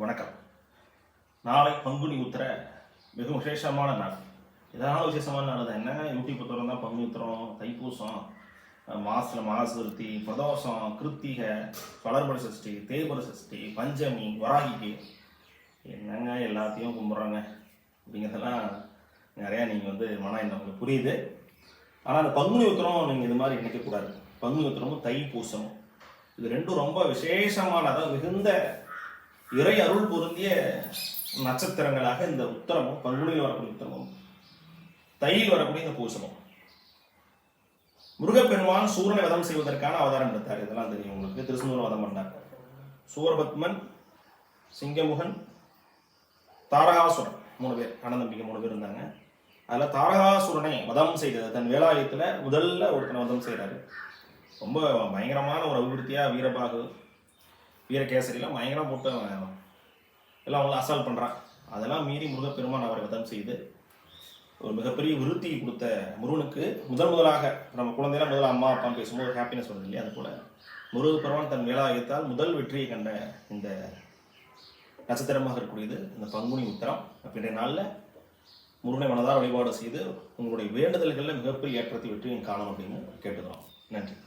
வணக்கம். நாளை பங்குனி உத்திர மிக விசேஷமான நாள். இதனால் விசேஷமான நாள் தான். என்ன யூடியூப் திறந்தா பங்குனி உத்திரம், தைப்பூசம், மாசில் மகாசிருத்தி, பிரதோஷம், கிருத்திகை, வளர்பட சஷ்டி, தேய்பட சஷ்டி, பஞ்சமி, வராகிக்கு என்னங்க எல்லாத்தையும் கும்பிட்றாங்க அப்படிங்கிறதெல்லாம் நிறையா நீங்கள் மனம் நமக்கு புரியுது. ஆனால் அந்த பங்குனி உத்திரம் நீங்கள் இது மாதிரி நினைக்கக்கூடாது. பங்குனி உத்திரமும் தைப்பூசமும் இது ரெண்டும் ரொம்ப விசேஷமான, அதாவது மிகுந்த இறை அருள் பொருந்திய நட்சத்திரங்களாக இந்த உத்தரமும், பங்குனியில் வரக்கூடிய உத்தரமும், தையில் வரக்கூடிய இந்த பூசமும். முருகப்பெருமான் சூரனை வதம் செய்வதற்கான அவதாரம் எடுத்தார். இதெல்லாம் தெரியும் உங்களுக்கு. திருசூர வதம் பண்ணார். சூரபத்மன், சிங்கமுகன், தாரகாசுரன் 3 பேர், அனந்தம்பிக்கை 3 பேர் இருந்தாங்க. அதில் தாரகாசுரனை வதம் செய்தது தன் வேலாயுதத்தில் முதல்ல ஒருத்தனை வதம் செய்கிறாரு. ரொம்ப பயங்கரமான ஒரு அபிவிருத்தியாக வீரபாகு, வீரகேசரிலாம் பயங்கரம் போட்டு எல்லாம் அவங்கள அசால்ட் பண்ணுறான். அதெல்லாம் மீறி முருகப்பெருமான் அவரை வதம் செய்து ஒரு மிகப்பெரிய விருத்தி கொடுத்த முருகனுக்கு முதலாக நம்ம குழந்தைலாம் முதல்ல அம்மா அப்பான்னு பேசும்போது ஹாப்பினஸ் வருது இல்லையா, அது போல் முருகப்பெருமான் தன் வேலாயுதத்தால் முதல் வெற்றியை கண்ட இந்த நட்சத்திரமாக இருக்கக்கூடியது இந்த பங்குனி உத்திரம். அப்படின்ற நாளில் முருகனை மனதார வழிபாடு செய்து உங்களுடைய வேண்டுதல்களில் மிகப்பெரிய ஏற்றத்தை வெற்றியும் காணும் அப்படின்னு கேட்டுக்கிறோம். நன்றி.